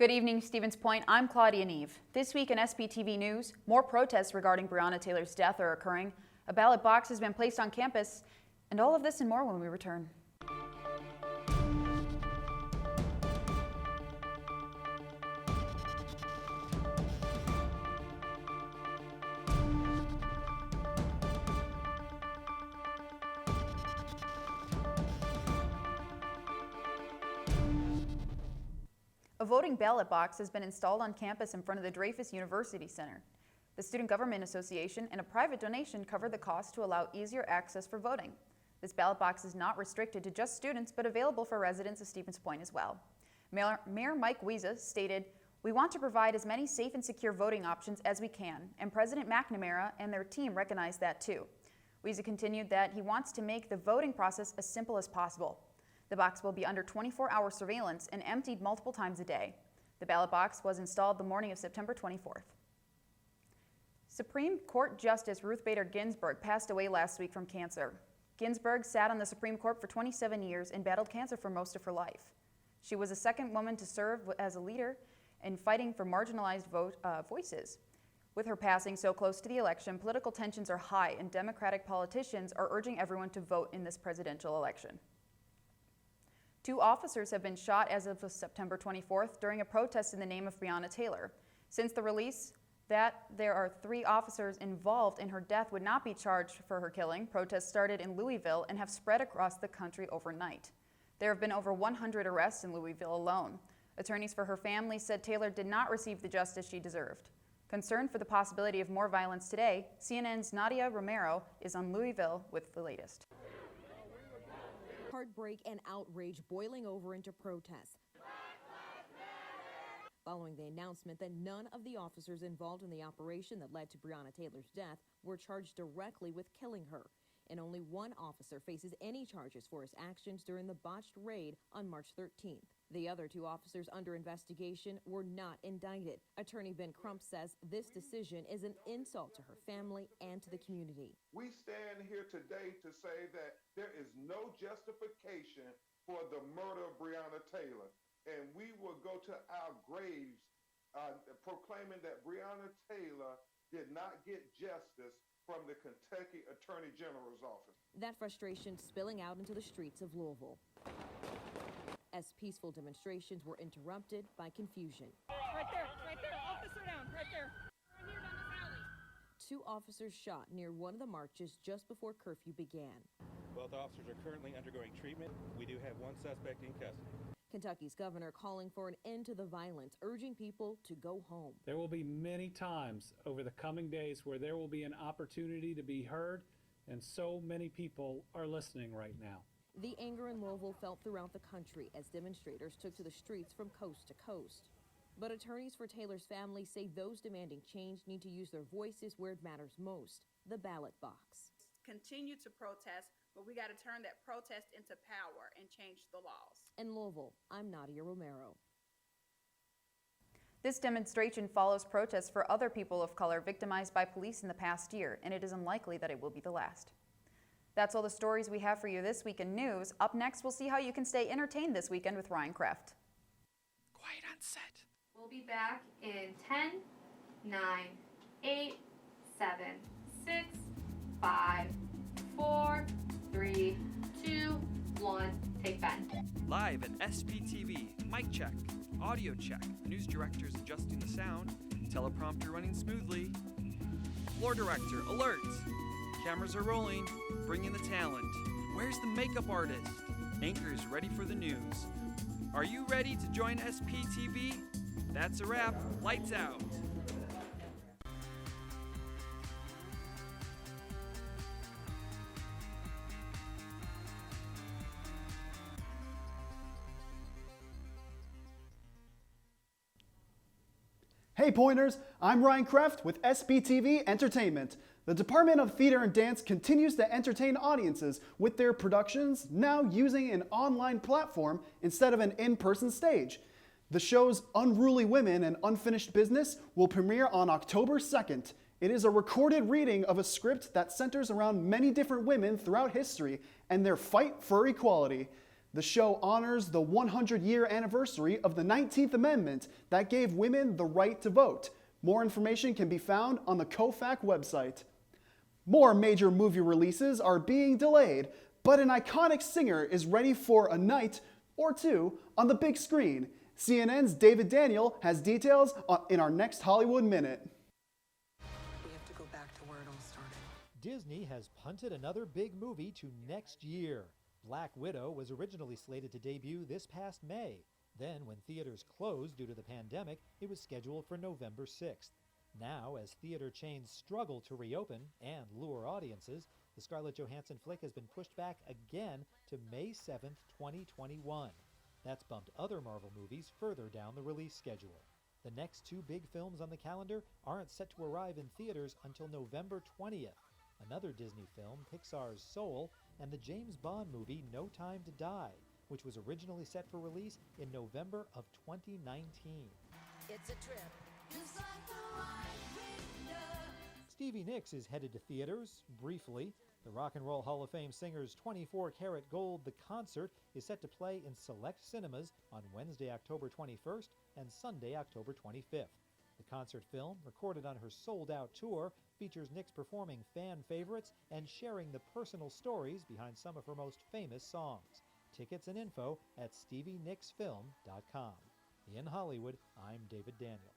Good evening, Stevens Point. I'm Claudia Neve. This week in SPTV News, more protests regarding Breonna Taylor's death are occurring. A ballot box has been placed on campus, and all of this and more when we return. A voting ballot box has been installed on campus in front of the Dreyfus University Center. The Student Government Association and a private donation covered the cost to allow easier access for voting. This ballot box is not restricted to just students, but available for residents of Stevens Point as well. Mayor Mike Wiese stated, "We want to provide as many safe and secure voting options as we can, and President McNamara and their team recognize that too." Wiese continued that he wants to make the voting process as simple as possible. The box will be under 24-hour surveillance and emptied multiple times a day. The ballot box was installed the morning of September 24th. Supreme Court Justice Ruth Bader Ginsburg passed away last week from cancer. Ginsburg sat on the Supreme Court for 27 years and battled cancer for most of her life. She was the second woman to serve as a leader in fighting for marginalized voices. With her passing so close to the election, political tensions are high and Democratic politicians are urging everyone to vote in this presidential election. 2 officers have been shot as of September 24th during a protest in the name of Breonna Taylor. Since the release that there are 3 officers involved in her death would not be charged for her killing, protests started in Louisville and have spread across the country overnight. There have been over 100 arrests in Louisville alone. Attorneys for her family said Taylor did not receive the justice she deserved. Concerned for the possibility of more violence today, CNN's Nadia Romero is on Louisville with the latest. Heartbreak and outrage boiling over into protests following the announcement that none of the officers involved in the operation that led to Breonna Taylor's death were charged directly with killing her. And only 1 officer faces any charges for his actions during the botched raid on March 13th. The other 2 officers under investigation were not indicted. Attorney Ben Crump says this decision is an insult to her family and to the community. We stand here today to say that there is no justification for the murder of Breonna Taylor. And we will go to our graves proclaiming that Breonna Taylor did not get justice from the Kentucky Attorney General's office. That frustration spilling out into the streets of Louisville, as peaceful demonstrations were interrupted by confusion. Right there, officer down, right there. Right here down this alley. 2 officers shot near one of the marches just before curfew began. Both officers are currently undergoing treatment. We do have 1 suspect in custody. Kentucky's governor calling for an end to the violence, urging people to go home. There will be many times over the coming days where there will be an opportunity to be heard, and so many people are listening right now. The anger in Louisville felt throughout the country as demonstrators took to the streets from coast to coast. But attorneys for Taylor's family say those demanding change need to use their voices where it matters most, the ballot box. Continue to protest, but we got to turn that protest into power and change the laws. In Louisville, I'm Nadia Romero. This demonstration follows protests for other people of color victimized by police in the past year, and it is unlikely that it will be the last. That's all the stories we have for you this week in news. Up next, we'll see how you can stay entertained this weekend with Ryan Kreft. Quiet on set. We'll be back in 10, 9, 8, 7, 6, 5, 4, 3, 2, 1, take Ben. Live at SPTV, mic check, audio check, news directors adjusting the sound, teleprompter running smoothly. Floor director, alert! Cameras are rolling, bring in the talent. Where's the makeup artist? Anchors ready for the news. Are you ready to join SPTV? That's a wrap, lights out. Hey Pointers, I'm Ryan Kreft with SPTV Entertainment. The Department of Theater and Dance continues to entertain audiences with their productions now using an online platform instead of an in-person stage. The show's Unruly Women and Unfinished Business will premiere on October 2nd. It is a recorded reading of a script that centers around many different women throughout history and their fight for equality. The show honors the 100-year anniversary of the 19th Amendment that gave women the right to vote. More information can be found on the KOFAC website. More major movie releases are being delayed, but an iconic singer is ready for a night or two on the big screen. CNN's David Daniel has details in our next Hollywood Minute. We have to go back to where it all started. Disney has punted another big movie to next year. Black Widow was originally slated to debut this past May. Then, when theaters closed due to the pandemic, it was scheduled for November 6th. Now, as theater chains struggle to reopen and lure audiences, the Scarlett Johansson flick has been pushed back again to May 7th, 2021. That's bumped other Marvel movies further down the release schedule. The next two big films on the calendar aren't set to arrive in theaters until November 20th. Another Disney film, Pixar's Soul, and the James Bond movie No Time to Die, which was originally set for release in November of 2019. It's a trip. Stevie Nicks is headed to theaters, briefly. The Rock and Roll Hall of Fame singer's 24 Karat Gold The Concert is set to play in select cinemas on Wednesday, October 21st and Sunday, October 25th. The concert film, recorded on her sold-out tour, features Nicks performing fan favorites and sharing the personal stories behind some of her most famous songs. Tickets and info at StevieNicksFilm.com. In Hollywood, I'm David Daniel.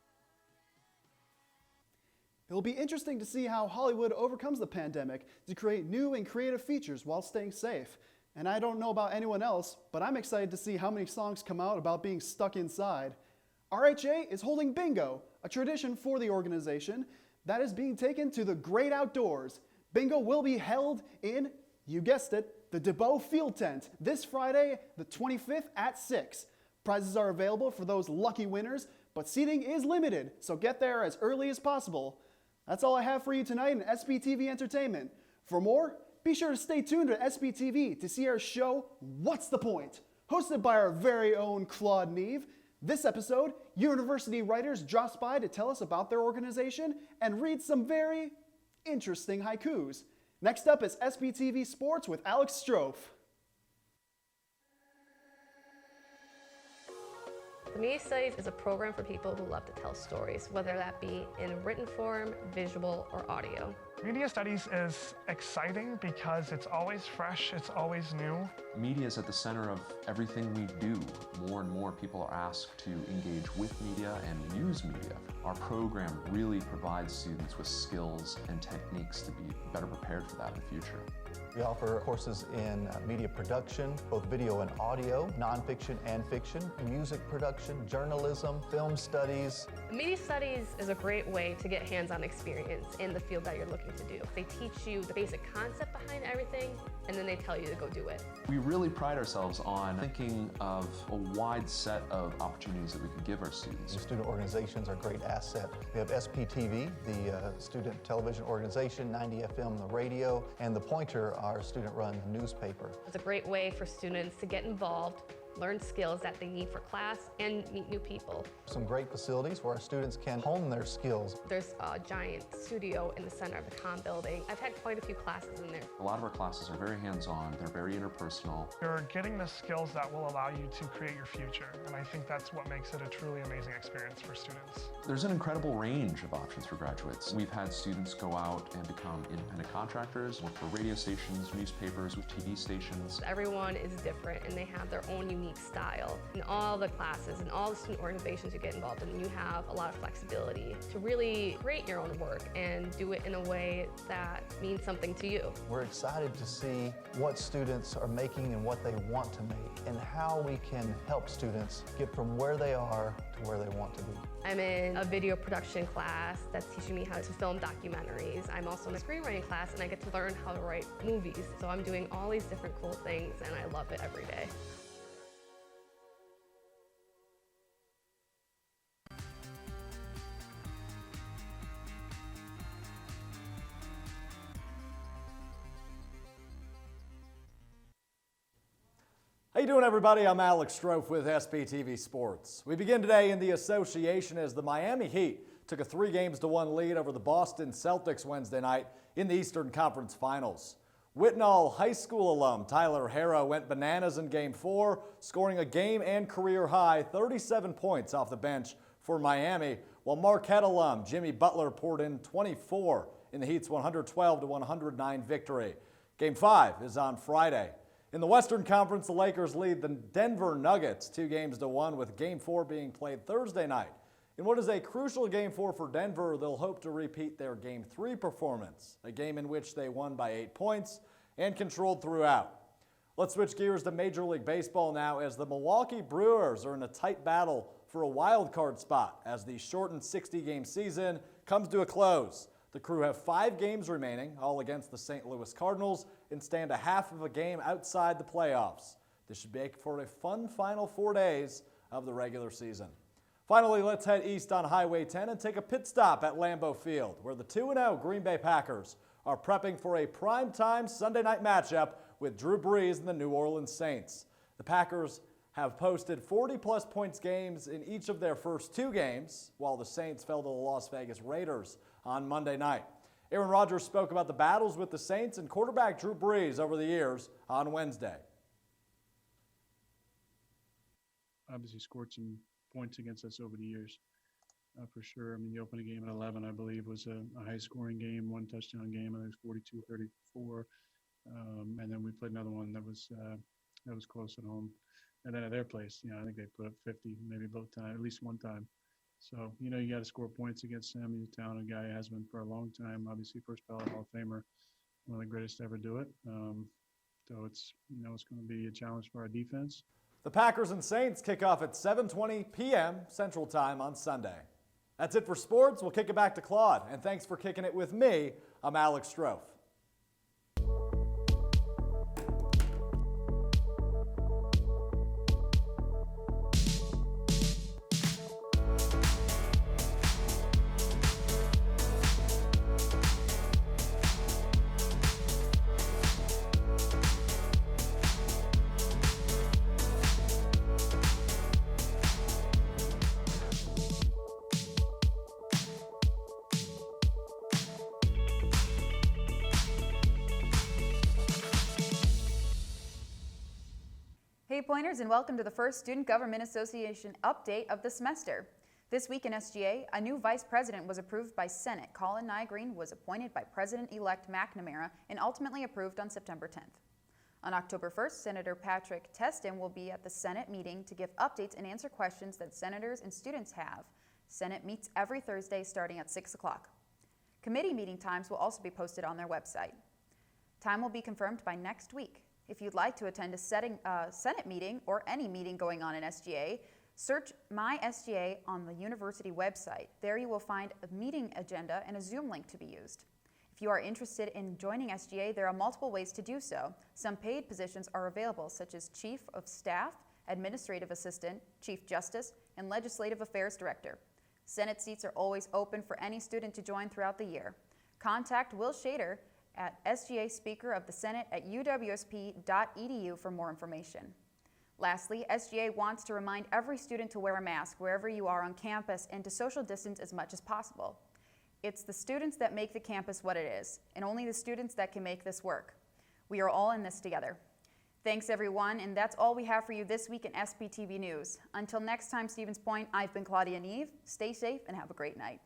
It'll be interesting to see how Hollywood overcomes the pandemic to create new and creative features while staying safe. And I don't know about anyone else, but I'm excited to see how many songs come out about being stuck inside. RHA is holding Bingo, a tradition for the organization that is being taken to the great outdoors. Bingo will be held in, you guessed it, the DeBow Field Tent this Friday, the 25th at 6. Prizes are available for those lucky winners, but seating is limited, so get there as early as possible. That's all I have for you tonight in SPTV Entertainment. For more, be sure to stay tuned to SPTV to see our show, What's the Point? Hosted by our very own Claudia Neve. This episode, university writers drops by to tell us about their organization and read some very interesting haikus. Next up is SPTV Sports with Alex Strouf. The Media Studies is a program for people who love to tell stories, whether that be in written form, visual, or audio. Media Studies is exciting because it's always fresh, it's always new. Media is at the center of everything we do. More and more people are asked to engage with media and use media. Our program really provides students with skills and techniques to be better prepared for that in the future. We offer courses in media production, both video and audio, nonfiction and fiction, music production, journalism, film studies. Media Studies is a great way to get hands-on experience in the field that you're looking to do. They teach you the basic concept behind everything, and then they tell you to go do it. We really pride ourselves on thinking of a wide set of opportunities that we can give our students. The student organizations are a great asset. We have SPTV, the student television organization, 90 FM, the radio, and The Pointer, our student-run newspaper. It's a great way for students to get involved, learn skills that they need for class, and meet new people. Some great facilities where our students can hone their skills. There's a giant studio in the center of the comm building. I've had quite a few classes in there. A lot of our classes are very hands-on, they're very interpersonal. You're getting the skills that will allow you to create your future, and I think that's what makes it a truly amazing experience for students. There's an incredible range of options for graduates. We've had students go out and become independent contractors, work for radio stations, newspapers, with TV stations. Everyone is different and they have their own unique style. In all the classes and all the student organizations you get involved in, you have a lot of flexibility to really create your own work and do it in a way that means something to you. We're excited to see what students are making and what they want to make and how we can help students get from where they are to where they want to be. I'm in a video production class that's teaching me how to film documentaries. I'm also in a screenwriting class and I get to learn how to write movies. So I'm doing all these different cool things and I love it every day. How you doing, everybody? I'm Alex Strouf with SPTV Sports. We begin today in the association as the Miami Heat took a 3-1 lead over the Boston Celtics Wednesday night in the Eastern Conference Finals. Whitnall High School alum Tyler Harrow went bananas in Game 4, scoring a game and career high 37 points off the bench for Miami, while Marquette alum Jimmy Butler poured in 24 in the Heat's 112-109 victory. Game 5 is on Friday. In the Western Conference, the Lakers lead the Denver Nuggets 2-1 with Game 4 being played Thursday night. In what is a crucial Game 4 for Denver, they'll hope to repeat their Game 3 performance, a game in which they won by 8 points and controlled throughout. Let's switch gears to Major League Baseball now, as the Milwaukee Brewers are in a tight battle for a wild card spot as the shortened 60-game season comes to a close. The Crew have 5 games remaining, all against the St. Louis Cardinals, and stand a half of a game outside the playoffs. This should make for a fun final 4 days of the regular season. Finally, let's head east on Highway 10 and take a pit stop at Lambeau Field, where the 2-0 Green Bay Packers are prepping for a primetime Sunday night matchup with Drew Brees and the New Orleans Saints. The Packers have posted 40-plus points games in each of their first 2 games, while the Saints fell to the Las Vegas Raiders on Monday night. Aaron Rodgers spoke about the battles with the Saints and quarterback Drew Brees over the years on Wednesday. Obviously scored some points against us over the years, for sure. I mean, the opening game at 11, I believe, was a high-scoring game, 1 touchdown game. I think it was 42-34. And then we played another one that was close at home. And then at their place, I think they put up 50, maybe both times, at least one time. So, you got to score points against him. He's a talented guy, has been for a long time. Obviously, first ballot Hall of Famer, one of the greatest to ever do it. So it's, it's going to be a challenge for our defense. The Packers and Saints kick off at 7:20 p.m. Central Time on Sunday. That's it for sports. We'll kick it back to Claude. And thanks for kicking it with me. I'm Alex Strouf. Hey Pointers, and welcome to the first Student Government Association update of the semester. This week in SGA, a new vice president was approved by Senate. Colin Nygreen was appointed by President-elect McNamara and ultimately approved on September 10th. On October 1st, Senator Patrick Testin will be at the Senate meeting to give updates and answer questions that senators and students have. Senate meets every Thursday starting at 6 o'clock. Committee meeting times will also be posted on their website. Time will be confirmed by next week. If you'd like to attend a Senate meeting or any meeting going on in SGA, search My SGA on the university website. There you will find a meeting agenda and a Zoom link to be used. If you are interested in joining SGA, there are multiple ways to do so. Some paid positions are available, such as Chief of Staff, Administrative Assistant, Chief Justice, and Legislative Affairs Director. Senate seats are always open for any student to join throughout the year. Contact Will Shader at SGA Speaker of the Senate at uwsp.edu for more information. Lastly, SGA wants to remind every student to wear a mask wherever you are on campus and to social distance as much as possible. It's the students that make the campus what it is, and only the students that can make this work. We are all in this together. Thanks everyone, and that's all we have for you this week in SPTV News. Until next time, Stevens Point, I've been Claudia Neve. Stay safe and have a great night.